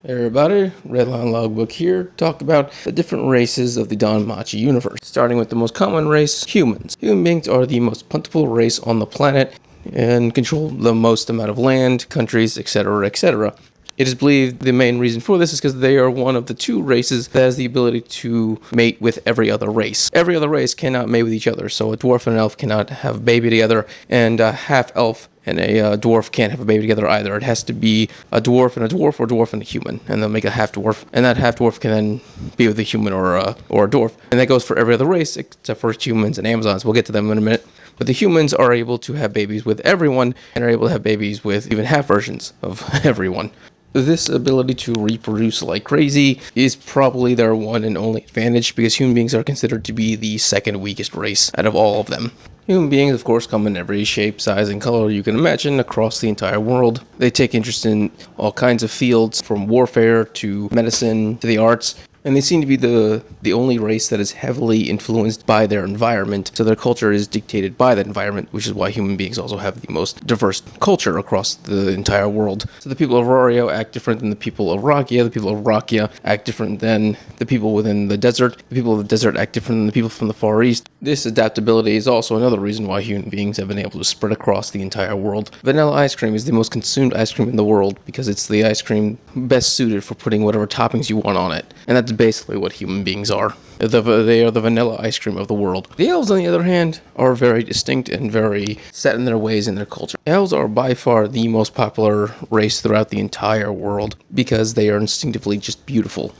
Hey everybody, Redline Logbook here, to talk about the different races of the Danmachi universe. Starting with the most common race, humans. Human beings are the most plentiful race on the planet and control the most amount of land, countries, etc., etc. It is believed the main reason for this is because they are one of the two races that has the ability to mate with every other race. Every other race cannot mate with each other, so a dwarf and an elf cannot have a baby together, and a half-elf and a dwarf can't have a baby together either. It has to be a dwarf and a dwarf, or a dwarf and a human, and they'll make a half-dwarf, and that half-dwarf can then be with a human or a dwarf. And that goes for every other race except for humans and Amazons. We'll get to them in a minute. But the humans are able to have babies with everyone, and are able to have babies with even half versions of everyone. This ability to reproduce like crazy is probably their one and only advantage, because human beings are considered to be the second weakest race out of all of them. Human beings, of course, come in every shape, size, and color you can imagine across the entire world. They take interest in all kinds of fields, from warfare to medicine to the arts. And they seem to be the only race that is heavily influenced by their environment, so their culture is dictated by that environment, which is why human beings also have the most diverse culture across the entire world. So the people of Rorio act different than the people of Rakia, the people of Rakia act different than the people within the desert, the people of the desert act different than the people from the Far East. This adaptability is also another reason why human beings have been able to spread across the entire world. Vanilla ice cream is the most consumed ice cream in the world, because it's the ice cream best suited for putting whatever toppings you want on it. And that's basically what human beings are. They are the vanilla ice cream of the world. The elves, on the other hand, are very distinct and very set in their ways and their culture. Elves are by far the most popular race throughout the entire world, because they are instinctively just beautiful.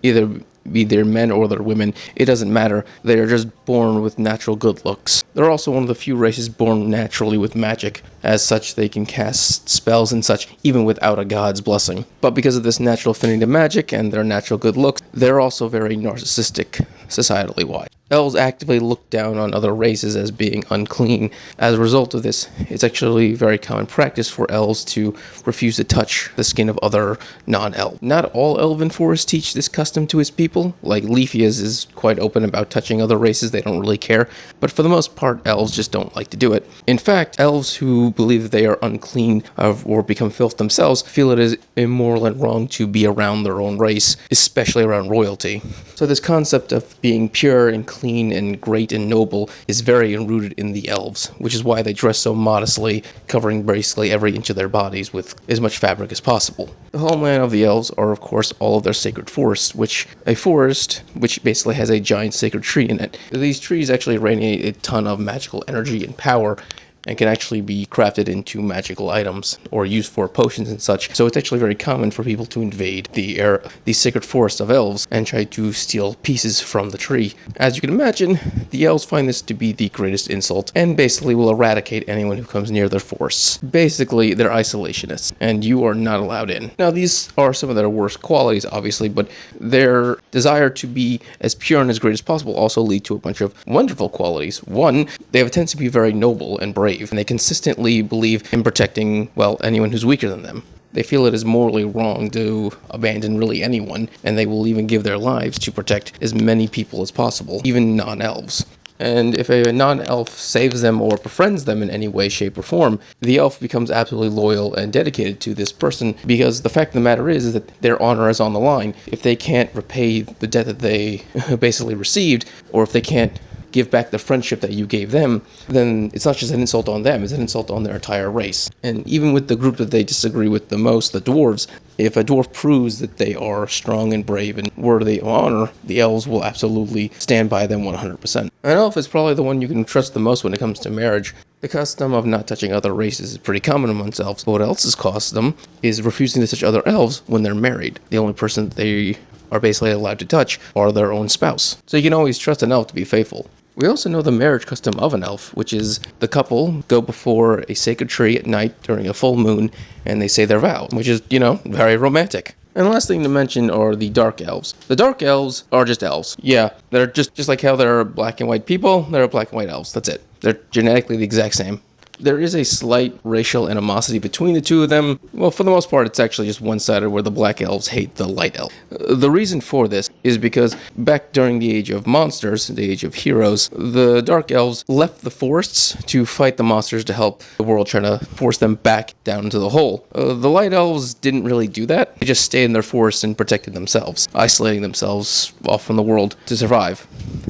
Either be they men or they're women, it doesn't matter. They are just born with natural good looks. They're also one of the few races born naturally with magic. As such, they can cast spells and such, even without a god's blessing. But because of this natural affinity to magic and their natural good looks, they're also very narcissistic, societally wise. Elves actively look down on other races as being unclean. As a result of this, it's actually very common practice for elves to refuse to touch the skin of other non-elves. Not all elven forests teach this custom to its people. Like Leafia's is quite open about touching other races, they don't really care. But for the most part, elves just don't like to do it. In fact, elves who believe that they are unclean or become filth themselves feel it is immoral and wrong to be around their own race, especially around royalty. So this concept of being pure and clean and great and noble is very rooted in the elves, which is why they dress so modestly, covering basically every inch of their bodies with as much fabric as possible. The homeland of the elves are, of course, all of their sacred forests, which basically has a giant sacred tree in it. These trees actually radiate a ton of magical energy and power, and can actually be crafted into magical items or used for potions and such. So it's actually very common for people to invade the sacred forest of elves and try to steal pieces from the tree. As you can imagine, the elves find this to be the greatest insult and basically will eradicate anyone who comes near their forests. Basically, they're isolationists, and you are not allowed in. Now, these are some of their worst qualities, obviously, but their desire to be as pure and as great as possible also lead to a bunch of wonderful qualities. One, they have a tendency to be very noble and brave, and they consistently believe in protecting, well, anyone who's weaker than them. They feel it is morally wrong to abandon really anyone, and they will even give their lives to protect as many people as possible, even non-elves. And if a non-elf saves them or befriends them in any way, shape, or form, the elf becomes absolutely loyal and dedicated to this person, because the fact of the matter is that their honor is on the line. If they can't repay the debt that they basically received, or if they can't give back the friendship that you gave them, then it's not just an insult on them, it's an insult on their entire race. And even with the group that they disagree with the most, the dwarves, if a dwarf proves that they are strong and brave and worthy of honor, the elves will absolutely stand by them 100%. An elf is probably the one you can trust the most when it comes to marriage. The custom of not touching other races is pretty common amongst elves, but what else has cost them is refusing to touch other elves when they're married. The only person that they are basically allowed to touch are their own spouse. So you can always trust an elf to be faithful. We also know the marriage custom of an elf, which is the couple go before a sacred tree at night during a full moon, and they say their vows, which is, very romantic. And the last thing to mention are the Dark Elves. The Dark Elves are just elves. Yeah, they're just like how there are black and white people, there are black and white elves. That's it. They're genetically the exact same. There is a slight racial animosity between the two of them. Well, for the most part, it's actually just one-sided, where the Black Elves hate the Light Elves. The reason for this is because back during the Age of Monsters, the Age of Heroes, the Dark Elves left the forests to fight the monsters to help the world, trying to force them back down into the hole. The Light Elves didn't really do that. They just stayed in their forests and protected themselves, isolating themselves off from the world to survive.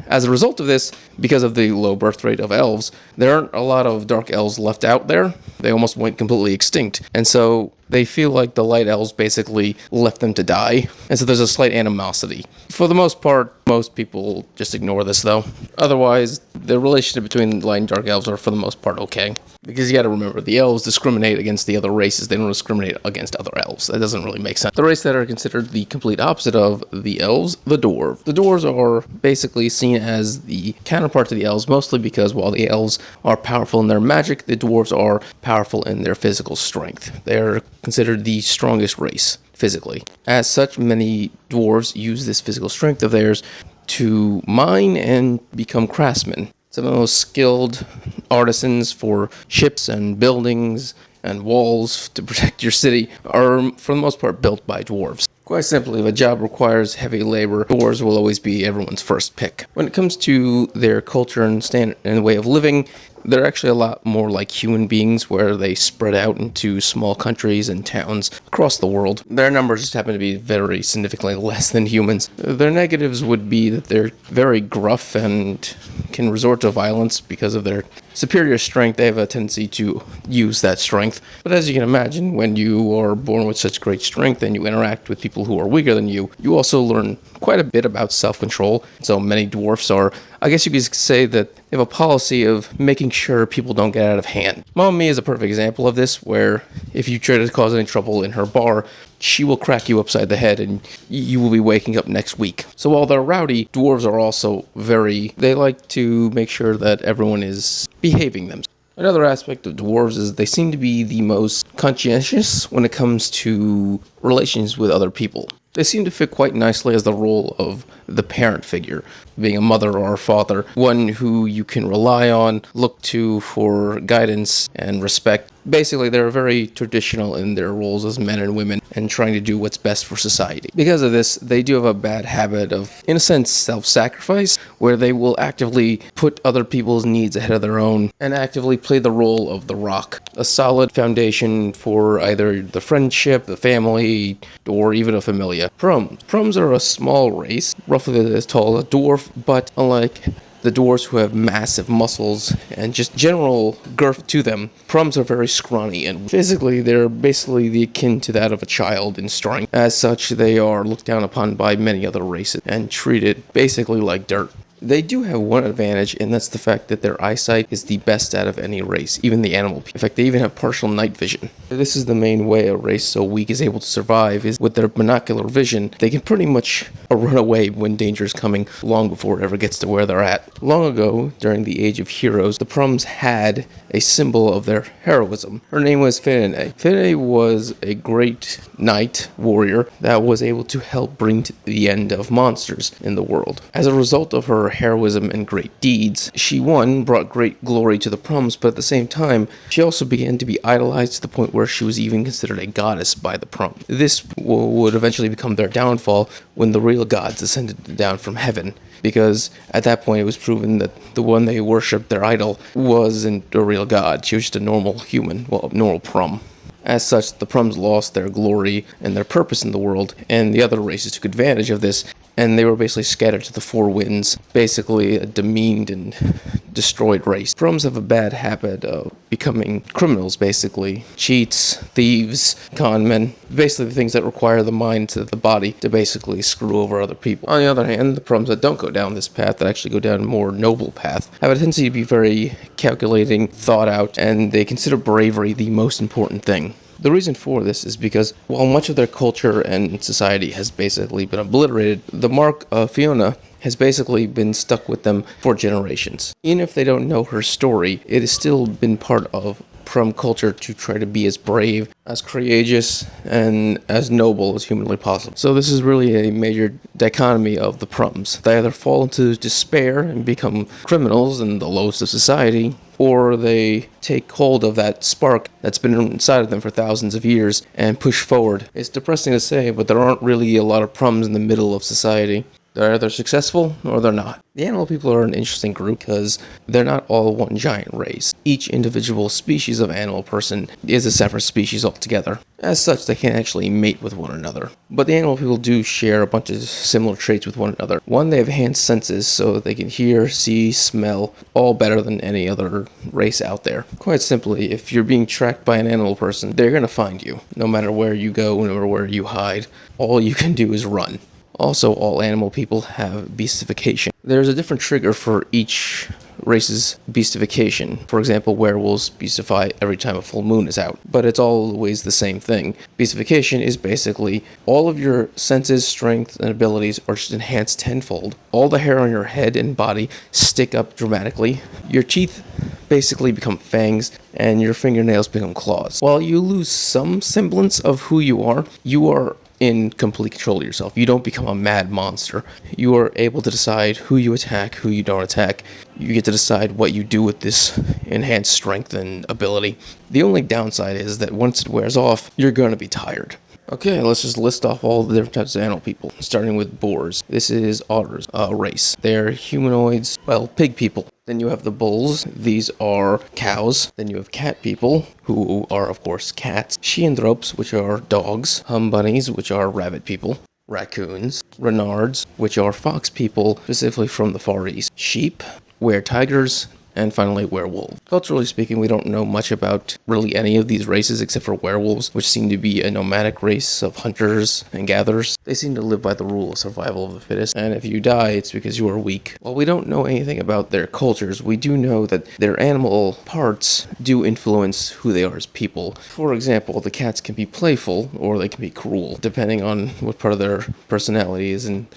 As a result of this, because of the low birth rate of elves, there aren't a lot of Dark Elves left out there. They almost went completely extinct. And so they feel like the Light Elves basically left them to die. And so there's a slight animosity. For the most part, most people just ignore this, though. Otherwise, the relationship between Light and Dark Elves are for the most part okay. Because you gotta remember, the elves discriminate against the other races. They don't discriminate against other elves. That doesn't really make sense. The race that are considered the complete opposite of the elves, the dwarves. The dwarves are basically seen as the counterpart to the elves, mostly because while the elves are powerful in their magic, the dwarves are powerful in their physical strength. They're considered the strongest race physically. As such, many dwarves use this physical strength of theirs to mine and become craftsmen. Some of the most skilled artisans for ships and buildings and walls to protect your city are, for the most part, built by dwarves. Quite simply, if a job requires heavy labor, dwarves will always be everyone's first pick. When it comes to their culture and standard and way of living, they're actually a lot more like human beings, where they spread out into small countries and towns across the world. Their numbers just happen to be very significantly less than humans. Their negatives would be that they're very gruff and can resort to violence because of their superior strength. They have a tendency to use that strength. But as you can imagine, when you are born with such great strength and you interact with people who are weaker than you, you also learn quite a bit about self-control. So many dwarfs are, I guess you could say that they have a policy of making sure people don't get out of hand. Mama Mia is a perfect example of this, where if you try to cause any trouble in her bar, she will crack you upside the head and you will be waking up next week. So while they're rowdy, dwarves are also they like to make sure that everyone is behaving themselves. Another aspect of dwarves is they seem to be the most conscientious when it comes to relations with other people. They seem to fit quite nicely as the role of the parent figure, being a mother or a father, one who you can rely on, look to for guidance and respect. Basically, they're very traditional in their roles as men and women and trying to do what's best for society. Because of this, they do have a bad habit of, in a sense, self-sacrifice, where they will actively put other people's needs ahead of their own and actively play the role of the rock, a solid foundation for either the friendship, the family, or even a familia. Prums are a small race, roughly as tall as a dwarf, but unlike the dwarves who have massive muscles and just general girth to them, prums are very scrawny, and physically they're basically the akin to that of a child in strength. As such, they are looked down upon by many other races and treated basically like dirt. They do have one advantage, and that's the fact that their eyesight is the best out of any race, even the animal. In fact, they even have partial night vision. This is the main way a race so weak is able to survive, is with their binocular vision. They can pretty much run away when danger is coming long before it ever gets to where they're at. Long ago, during the Age of Heroes, the Prums had a symbol of their heroism. Her name was Finine. Finine was a great knight warrior that was able to help bring to the end of monsters in the world. As a result of her heroism and great deeds, she brought great glory to the Prums, but at the same time, she also began to be idolized to the point where she was even considered a goddess by the Prums. This would eventually become their downfall when the real gods descended down from heaven, because at that point it was proven that the one they worshipped, their idol, wasn't a real god. She was just a normal human, a normal Prum. As such, the Prums lost their glory and their purpose in the world, and the other races took advantage of this, and they were basically scattered to the four winds, basically a demeaned and destroyed race. Prums have a bad habit of becoming criminals, basically. Cheats, thieves, con men, basically the things that require the mind to the body to basically screw over other people. On the other hand, the Prums that don't go down this path, that actually go down a more noble path, have a tendency to be very calculating, thought out, and they consider bravery the most important thing. The reason for this is because while much of their culture and society has basically been obliterated, the mark of Fiona has basically been stuck with them for generations. Even if they don't know her story, it has still been part of Prum culture to try to be as brave, as courageous, and as noble as humanly possible. So this is really a major dichotomy of the Prums. They either fall into despair and become criminals and the lowest of society, or they take hold of that spark that's been inside of them for thousands of years and push forward. It's depressing to say, but there aren't really a lot of problems in the middle of society. They're either successful or they're not. The animal people are an interesting group because they're not all one giant race. Each individual species of animal person is a separate species altogether. As such, they can't actually mate with one another. But the animal people do share a bunch of similar traits with one another. One, they have enhanced senses so that they can hear, see, smell, all better than any other race out there. Quite simply, if you're being tracked by an animal person, they're going to find you. No matter where you go, no matter where you hide, all you can do is run. Also, all animal people have beastification. There's a different trigger for each race's beastification. For example, werewolves beastify every time a full moon is out, but it's always the same thing. Beastification is basically all of your senses, strength, and abilities are just enhanced tenfold. All the hair on your head and body stick up dramatically. Your teeth basically become fangs, and your fingernails become claws. While you lose some semblance of who you are in complete control of yourself. You don't become a mad monster. You are able to decide who you attack, who you don't attack. You get to decide what you do with this enhanced strength and ability. The only downside is that once it wears off, you're going to be tired. Okay, let's just list off all the different types of animal people, starting with boars. This is otters, race. They're humanoids, pig people. Then you have the bulls. These are cows. Then you have cat people, who are, of course, cats. Sheandropes, which are dogs. Bunnies, which are rabbit people. Raccoons. Renards, which are fox people, specifically from the Far East. Sheep. Were-tigers. And finally, werewolves. Culturally speaking, we don't know much about really any of these races except for werewolves, which seem to be a nomadic race of hunters and gatherers. They seem to live by the rule of survival of the fittest, and if you die, it's because you are weak. While we don't know anything about their cultures, we do know that their animal parts do influence who they are as people. For example, the cats can be playful, or they can be cruel, depending on what part of their personality is in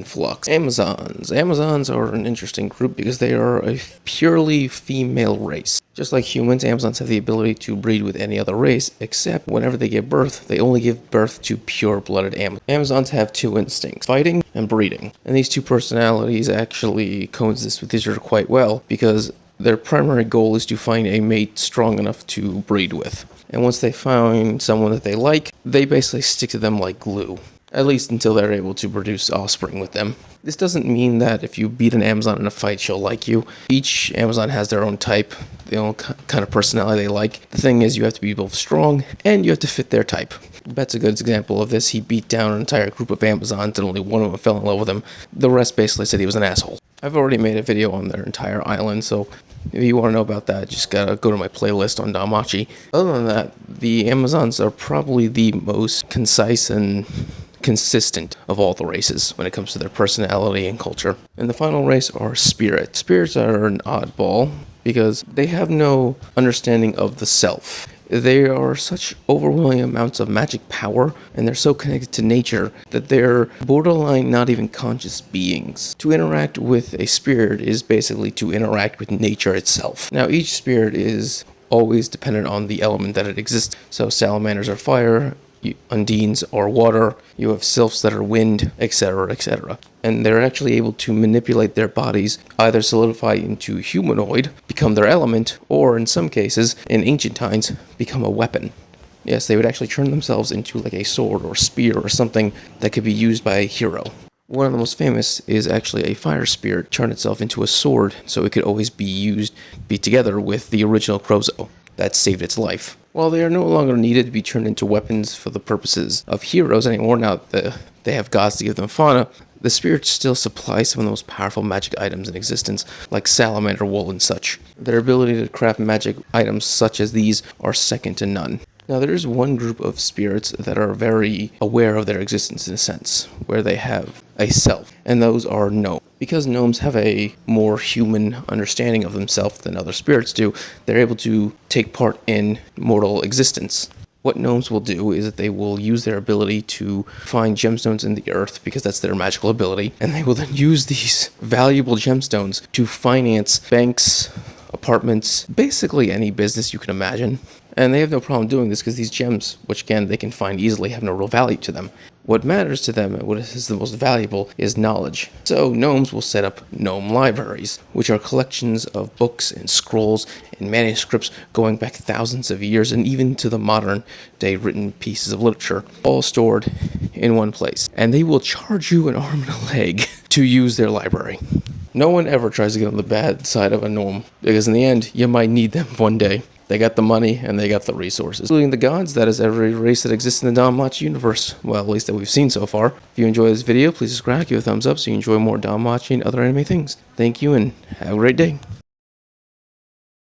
flux. Amazons. Amazons are an interesting group because they are a purely female race. Just like humans, Amazons have the ability to breed with any other race, except whenever they give birth, they only give birth to pure-blooded Amazons. Amazons have two instincts, fighting and breeding. And these two personalities actually coexist with each other quite well because their primary goal is to find a mate strong enough to breed with. And once they find someone that they like, they basically stick to them like glue. At least until they're able to produce offspring with them. This doesn't mean that if you beat an Amazon in a fight, she'll like you. Each Amazon has their own type, their own kind of personality they like. The thing is, you have to be both strong, and you have to fit their type. Bet's a good example of this. He beat down an entire group of Amazons, and only one of them fell in love with him. The rest basically said he was an asshole. I've already made a video on their entire island, so if you want to know about that, just gotta go to my playlist on Danmachi. Other than that, the Amazons are probably the most concise and consistent of all the races when it comes to their personality and culture. And the final race are spirits. Spirits are an oddball because they have no understanding of the self. They are such overwhelming amounts of magic power, and they're so connected to nature that they're borderline not even conscious beings. To interact with a spirit is basically to interact with nature itself. Now, each spirit is always dependent on the element that it exists. So salamanders are fire, undines are water, you have sylphs that are wind, etc., etc. And they're actually able to manipulate their bodies, either solidify into humanoid, become their element, or in some cases, in ancient times, become a weapon. Yes, they would actually turn themselves into like a sword or spear or something that could be used by a hero. One of the most famous is actually a fire spirit turned itself into a sword so it could always be together with the original Crozo that saved its life. While they are no longer needed to be turned into weapons for the purposes of heroes anymore now that they have gods to give them fauna, the spirits still supply some of the most powerful magic items in existence, like salamander wool and such. Their ability to craft magic items such as these are second to none. Now, there is one group of spirits that are very aware of their existence in a sense, where they have a self, and those are gnomes. Because gnomes have a more human understanding of themselves than other spirits do, they're able to take part in mortal existence. What gnomes will do is that they will use their ability to find gemstones in the earth, because that's their magical ability, and they will then use these valuable gemstones to finance banks, apartments, basically any business you can imagine. And they have no problem doing this because these gems, which again they can find easily, have no real value to them. What matters to them and what is the most valuable is knowledge. So gnomes will set up gnome libraries, which are collections of books and scrolls and manuscripts going back thousands of years and even to the modern day written pieces of literature, all stored in one place. And they will charge you an arm and a leg to use their library. No one ever tries to get on the bad side of a gnome, because in the end, you might need them one day. They got the money and they got the resources. Including the gods, that is every race that exists in the Danmachi universe. Well, at least that we've seen so far. If you enjoy this video, please subscribe, give a thumbs up so you enjoy more Danmachi and other anime things. Thank you and have a great day.